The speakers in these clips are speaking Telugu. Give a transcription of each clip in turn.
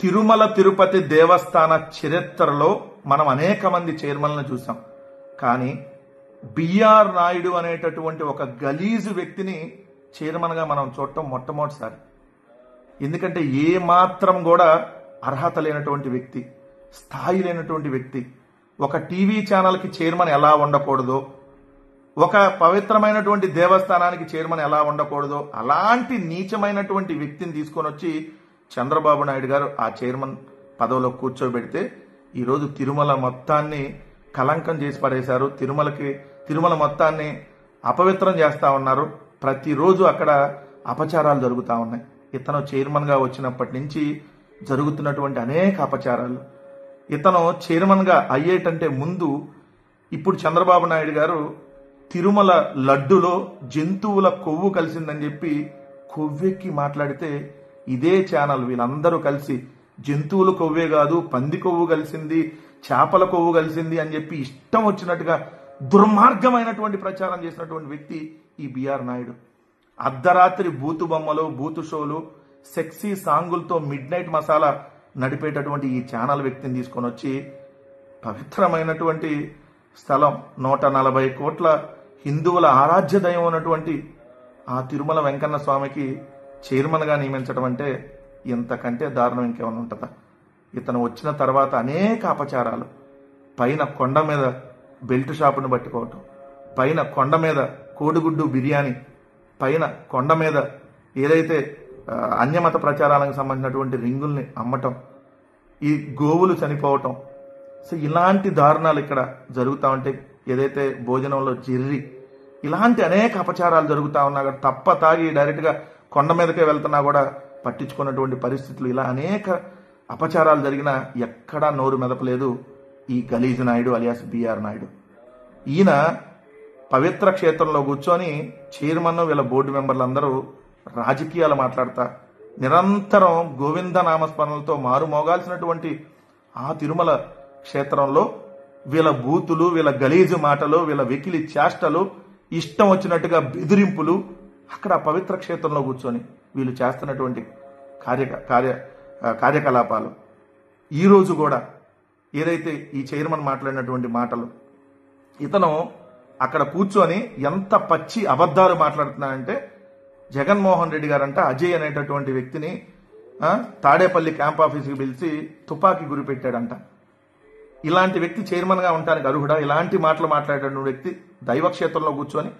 తిరుమల తిరుపతి దేవస్థాన చరిత్రలో మనం అనేక మంది చైర్మన్లను చూసాం. కానీ బిఆర్ నాయుడు అనేటటువంటి ఒక గలీజు వ్యక్తిని చైర్మన్గా మనం చూడటం మొట్టమొదటిసారి. ఎందుకంటే ఏ మాత్రం కూడా అర్హత లేనటువంటి వ్యక్తి, స్థాయి లేనటువంటి వ్యక్తి, ఒక టీవీ ఛానల్కి చైర్మన్ ఎలా ఉండకూడదో, ఒక పవిత్రమైనటువంటి దేవస్థానానికి చైర్మన్ ఎలా ఉండకూడదో అలాంటి నీచమైనటువంటి వ్యక్తిని తీసుకొని వచ్చి చంద్రబాబు నాయుడు గారు ఆ చైర్మన్ పదవిలో కూర్చోబెడితే ఈరోజు తిరుమల మొత్తాన్ని కలంకం చేసి పడేశారు. తిరుమల మొత్తాన్ని అపవిత్రం చేస్తా ఉన్నారు. ప్రతిరోజు అక్కడ అపచారాలు జరుగుతూ ఉన్నాయి. ఇతను చైర్మన్గా వచ్చినప్పటి నుంచి జరుగుతున్నటువంటి అనేక అపచారాలు. ఇతను చైర్మన్గా అయ్యేటంటే ముందు ఇప్పుడు చంద్రబాబు నాయుడు గారు తిరుమల లడ్డులో జంతువుల కొవ్వు కలిసిందని చెప్పి కొవ్వెక్కి మాట్లాడితే ఇదే ఛానల్ వీళ్ళందరూ కలిసి జంతువుల కొవ్వే కాదు, పంది కొవ్వు కలిసింది, చేపల కొవ్వు కలిసింది అని చెప్పి ఇష్టం వచ్చినట్టుగా దుర్మార్గమైనటువంటి ప్రచారం చేసినటువంటి వ్యక్తి ఈ బిఆర్ నాయుడు. అర్ధరాత్రి బూతు బొమ్మలు, బూతు షోలు, సెక్సీ సాంగులతో మిడ్ నైట్ మసాలా నడిపేటటువంటి ఈ ఛానల్ వ్యక్తిని తీసుకొని వచ్చి పవిత్రమైనటువంటి స్థలం 140 కోట్ల హిందువుల ఆరాధ్య దైవం ఉన్నటువంటి ఆ తిరుమల వెంకన్న స్వామికి చైర్మన్గా నియమించడం అంటే ఇంతకంటే దారుణం ఇంకేమైనా ఉంటుందా? ఇతను వచ్చిన తర్వాత అనేక అపచారాలు, పైన కొండ మీద బెల్ట్ షాపును పట్టుకోవటం, పైన కొండ మీద కోడిగుడ్డు బిర్యానీ, పైన కొండ మీద ఏదైతే అన్యమత ప్రచారాలకు సంబంధించినటువంటి రింగుల్ని అమ్మటం, ఈ గోవులు చనిపోవటం, సో ఇలాంటి దారుణాలు ఇక్కడ జరుగుతూ ఉంటే ఏదైతే భోజనంలో జిర్రి, ఇలాంటి అనేక అపచారాలు జరుగుతూ ఉన్నా కూడా తప్ప తాగి డైరెక్ట్గా కొండ మీదకే వెళ్తున్నా కూడా పట్టించుకున్నటువంటి పరిస్థితులు, ఇలా అనేక అపచారాలు జరిగినా ఎక్కడా నోరు మెదపలేదు ఈ గలీజు నాయుడు అలియాస్ బిఆర్ నాయుడు. ఈయన పవిత్ర క్షేత్రంలో కూర్చొని చైర్మన్ వీళ్ళ బోర్డు మెంబర్లు అందరూ రాజకీయాలు మాట్లాడతా నిరంతరం గోవింద నామస్మరణలతో మారుమోగాల్సినటువంటి ఆ తిరుమల క్షేత్రంలో వీళ్ళ బూతులు, వీళ్ళ గలీజు మాటలు, వీళ్ళ వెకిలి చేష్టలు, ఇష్టం వచ్చినట్టుగా బెదిరింపులు, అక్కడ పవిత్ర క్షేత్రంలో కూర్చొని వీళ్ళు చేస్తున్నటువంటి కార్యకలాపాలు, ఈరోజు కూడా ఏదైతే ఈ చైర్మన్ మాట్లాడినటువంటి మాటలు, ఇతను అక్కడ కూర్చొని ఎంత పచ్చి అబద్ధాలు మాట్లాడుతున్నాడంటే జగన్మోహన్ రెడ్డి గారంట అజయ్ అనేటటువంటి వ్యక్తిని తాడేపల్లి క్యాంప్ ఆఫీస్కి పిలిచి తుపాకీ గురి పెట్టాడంట. ఇలాంటి వ్యక్తి చైర్మన్గా ఉండడానికి అర్హుడా? ఇలాంటి మాటలు మాట్లాడేటువంటి వ్యక్తి దైవక్షేత్రంలో కూర్చొని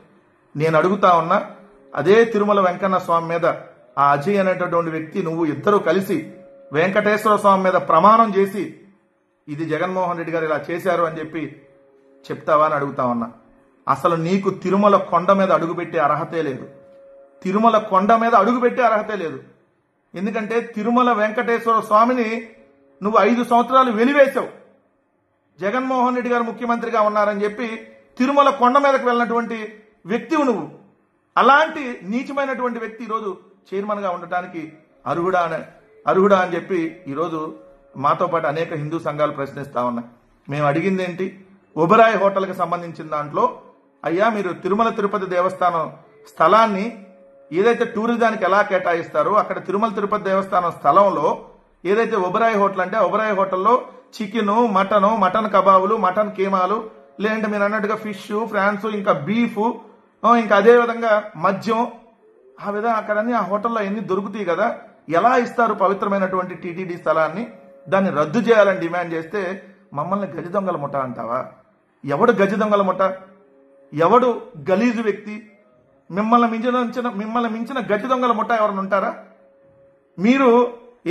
నేను అడుగుతా ఉన్నా, అదే తిరుమల వెంకన్న స్వామి మీద ఆ అజయ్ అనేటటువంటి వ్యక్తి నువ్వు ఇద్దరు కలిసి వెంకటేశ్వర స్వామి మీద ప్రమాణం చేసి ఇది జగన్మోహన్ రెడ్డి గారు ఇలా చేశారు అని చెప్పి చెప్తావా అని అడుగుతా ఉన్నా. అసలు నీకు తిరుమల కొండ మీద అడుగుపెట్టే అర్హతే లేదు. తిరుమల కొండ మీద అడుగుపెట్టే అర్హతే లేదు. ఎందుకంటే తిరుమల వెంకటేశ్వర స్వామిని నువ్వు 5 సంవత్సరాలు వెలివేశావు. జగన్మోహన్ రెడ్డి గారు ముఖ్యమంత్రిగా ఉన్నారని చెప్పి తిరుమల కొండ మీదకు వెళ్ళినటువంటి వ్యక్తివు నువ్వు. అలాంటి నీచమైనటువంటి వ్యక్తి ఈరోజు చైర్మన్గా ఉండటానికి అర్హుడా అని చెప్పి ఈరోజు మాతో పాటు అనేక హిందూ సంఘాలు ప్రశ్నిస్తా ఉన్నాయి. మేము అడిగింది ఏంటి? ఒబెరాయ్ హోటల్కి సంబంధించిన దాంట్లో అయ్యా మీరు తిరుమల తిరుపతి దేవస్థానం స్థలాన్ని ఏదైతే టూరిజానికి ఎలా కేటాయిస్తారో అక్కడ తిరుమల తిరుపతి దేవస్థానం స్థలంలో ఏదైతే ఒబెరాయ్ హోటల్ అంటే ఒబెరాయ్ హోటల్లో చికెను, మటన్ కబాబులు, మటన్ కీమాలు, లేదంటే మీరు అన్నట్టుగా ఫిష్, ఫ్రాన్స్, ఇంకా బీఫ్, ఇంకా అదే విధంగా మద్యం, ఆ విధంగా అక్కడన్నీ ఆ హోటల్లో ఎన్ని దొరుకుతాయి కదా, ఎలా ఇస్తారు పవిత్రమైనటువంటి టీటీడీ స్థలాన్ని? దాన్ని రద్దు చేయాలని డిమాండ్ చేస్తే మమ్మల్ని గజ దొంగల ముఠ అంటావా? ఎవడు గజ దొంగల ముఠ? ఎవడు గలీజు వ్యక్తి? మిమ్మల్ని మించిన గజ దొంగల ముఠ ఎవరైనా ఉంటారా? మీరు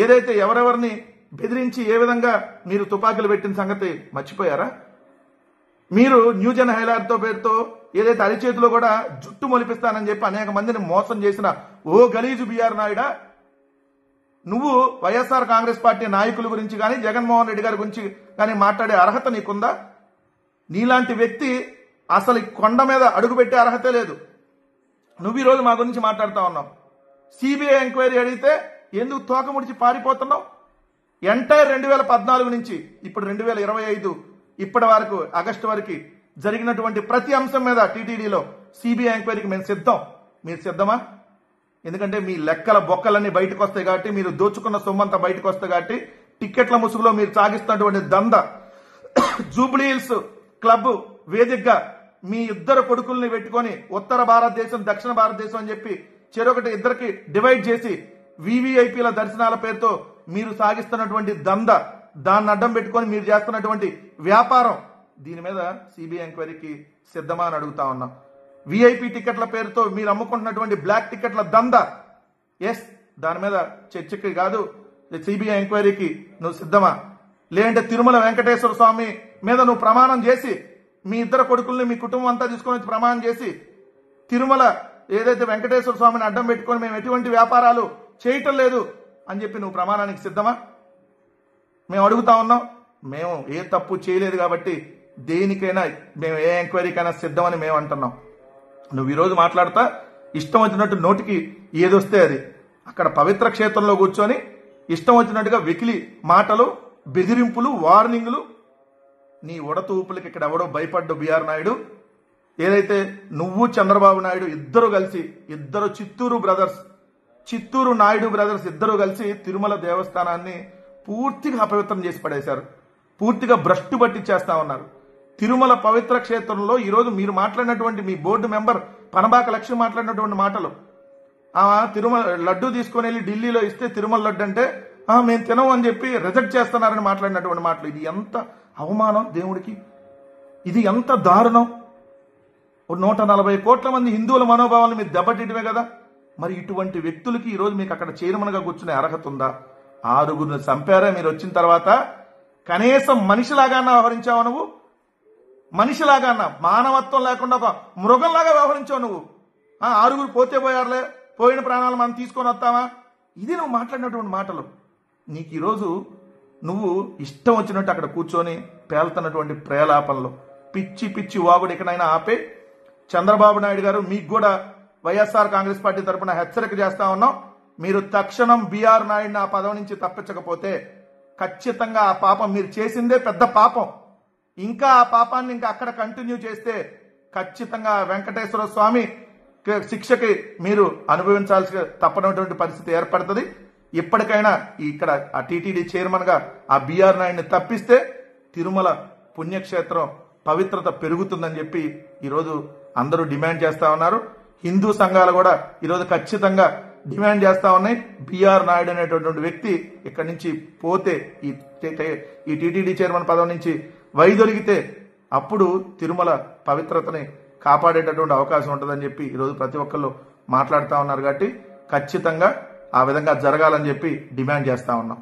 ఏదైతే ఎవరెవరిని బెదిరించి ఏ విధంగా మీరు తుపాకీలు పెట్టిన సంగతి మర్చిపోయారా? మీరు న్యూజన్ హైలార్డ్తో పేరుతో ఏదైతే అరిచేతిలో కూడా జుట్టు మొలిపిస్తానని చెప్పి అనేక మందిని మోసం చేసిన ఓ గలీజు బిఆర్ నాయుడా, నువ్వు వైఎస్ఆర్ కాంగ్రెస్ పార్టీ నాయకుల గురించి కానీ జగన్మోహన్ రెడ్డి గారి గురించి కానీ మాట్లాడే అర్హత నీకుందా? నీలాంటి వ్యక్తి అసలు కొండ మీద అడుగుపెట్టే అర్హతే లేదు. నువ్వు ఈరోజు మా గురించి మాట్లాడుతూ ఉన్నావు. సిబిఐ ఎంక్వైరీ అడిగితే ఎందుకు తోక ముడిచి పారిపోతున్నావు? ఎంటైర్ 2014 నుంచి ఇప్పుడు 2025 ఇప్పటి వరకు ఆగస్టు వరకు జరిగినటువంటి ప్రతి అంశం మీద టీటీడీలో సిబిఐ ఎంక్వైరీకి మేము సిద్ధం. మీరు సిద్ధమా? ఎందుకంటే మీ లెక్కల బొక్కలన్నీ బయటకు వస్తాయి కాబట్టి, మీరు దోచుకున్న సొమ్మంతా బయటకు వస్తాయి కాబట్టి టిక్కెట్ల ముసుగులో మీరు సాగిస్తున్నటువంటి దంద, జూబ్లీ హిల్స్ క్లబ్ వేదికగా మీ ఇద్దరు కొడుకుల్ని పెట్టుకొని ఉత్తర భారతదేశం దక్షిణ భారతదేశం అని చెప్పి చెరొకటి ఇద్దరికి డివైడ్ చేసి వివిఐపీల దర్శనాల పేరుతో మీరు సాగిస్తున్నటువంటి దంద, దాన్ని అడ్డం పెట్టుకొని మీరు చేస్తున్నటువంటి వ్యాపారం, దీని మీద సిబిఐ ఎంక్వైరీకి సిద్ధమా అని అడుగుతా ఉన్నాం. విఐపి టికెట్ల పేరుతో మీరు అమ్ముకుంటున్నటువంటి బ్లాక్ టికెట్ల దంద, ఎస్, దాని మీద చర్చకి కాదు సిబిఐ ఎంక్వైరీకి నువ్వు సిద్ధమా? లేదంటే తిరుమల వెంకటేశ్వర స్వామి మీద నువ్వు ప్రమాణం చేసి మీ ఇద్దరు కొడుకుల్ని మీ కుటుంబం అంతా తీసుకొని వచ్చి ప్రమాణం చేసి తిరుమల ఏదైతే వెంకటేశ్వర స్వామిని అడ్డం పెట్టుకొని మేము ఎటువంటి వ్యాపారాలు చేయటం లేదు అని చెప్పి నువ్వు ప్రమాణానికి సిద్ధమా? మేము అడుగుతా ఉన్నాం. మేము ఏ తప్పు చేయలేదు కాబట్టి దేనికైనా మేము ఏ ఎంక్వైరీకైనా సిద్ధమని మేము అంటున్నాం. నువ్వు ఈరోజు మాట్లాడతా ఇష్టం వచ్చినట్టు నోటికి ఏదొస్తే అది అక్కడ పవిత్ర క్షేత్రంలో కూర్చొని ఇష్టం వచ్చినట్టుగా వెకిలి మాటలు, బెదిరింపులు, వార్నింగ్లు, నీ ఉడతూపులకి ఇక్కడ ఎవడో భయపడ్డు బిఆర్ నాయుడు. ఏదైతే నువ్వు చంద్రబాబు నాయుడు ఇద్దరు కలిసి, ఇద్దరు చిత్తూరు నాయుడు బ్రదర్స్ ఇద్దరు కలిసి తిరుమల దేవస్థానాన్ని పూర్తిగా అపవిత్రం చేసి పడేశారు. పూర్తిగా భ్రష్టు పట్టించేస్తా ఉన్నారు. తిరుమల పవిత్ర క్షేత్రంలో ఈరోజు మీరు మాట్లాడినటువంటి మీ బోర్డు మెంబర్ పనబాక లక్ష్మి మాట్లాడినటువంటి మాటలు, తిరుమల లడ్డు తీసుకొని వెళ్ళి ఢిల్లీలో ఇస్తే తిరుమల లడ్డు అంటే మేము తినం అని చెప్పి రిజెక్ట్ చేస్తున్నారని మాట్లాడినటువంటి మాటలు, ఇది ఎంత అవమానం దేవుడికి, ఇది ఎంత దారుణం. 140 కోట్ల మంది హిందువుల మనోభావాలను మీరు దెబ్బతీయడమే కదా. మరి ఇటువంటి వ్యక్తులకి ఈరోజు మీకు అక్కడ చైర్మన్గా కూర్చునే అర్హత ఉందా? 6గురిని చంపారా మీరు వచ్చిన తర్వాత? కనీసం మనిషిలాగా వ్యవహరించావు నువ్వు? మనిషిలాగా, మానవత్వం లేకుండా ఒక మృగంలాగా వ్యవహరించావు నువ్వు. 6గురు పోతే పోయారులే, పోయిన ప్రాణాలు మనం తీసుకొని వస్తావా? ఇది నువ్వు మాట్లాడినటువంటి మాటలు. నీకు ఈరోజు నువ్వు ఇష్టం వచ్చినట్టు అక్కడ కూర్చొని పేలుతున్నటువంటి ప్రేలాపనలు, పిచ్చి పిచ్చి వాగుడు ఎక్కడైనా ఆపే. చంద్రబాబు నాయుడు గారు, మీకు కూడా వైఎస్ఆర్ కాంగ్రెస్ పార్టీ తరఫున హెచ్చరిక చేస్తా ఉన్నాం. మీరు తక్షణం బిఆర్ నాయుడిని ఆ పదవి నుంచి తప్పించకపోతే ఖచ్చితంగా ఆ పాపం మీరు చేసిందే పెద్ద పాపం. ఇంకా ఆ పాపాన్ని ఇంకా అక్కడ కంటిన్యూ చేస్తే ఖచ్చితంగా వెంకటేశ్వర స్వామి శిక్షకి మీరు అనుభవించాల్సి తప్పనటువంటి పరిస్థితి ఏర్పడుతుంది. ఇప్పటికైనా ఇక్కడ ఆ టీటీడీ చైర్మన్ గా ఆ బిఆర్ నాయుడిని తప్పిస్తే తిరుమల పుణ్యక్షేత్రం పవిత్రత పెరుగుతుందని చెప్పి ఈరోజు అందరూ డిమాండ్ చేస్తా ఉన్నారు. హిందూ సంఘాలు కూడా ఈరోజు ఖచ్చితంగా డిమాండ్ చేస్తా ఉన్నాయి. బిఆర్ నాయుడు అనేటటువంటి వ్యక్తి ఇక్కడి నుంచి పోతే, ఈ టీటీడీ చైర్మన్ పదవి నుంచి వైదొలిగితే అప్పుడు తిరుమల పవిత్రతని కాపాడేటటువంటి అవకాశం ఉంటుందని చెప్పి ఈరోజు ప్రతి ఒక్కళ్ళు మాట్లాడుతూ ఉన్నారు. కాబట్టి ఖచ్చితంగా ఆ విధంగా జరగాలని చెప్పి డిమాండ్ చేస్తా ఉన్నాం.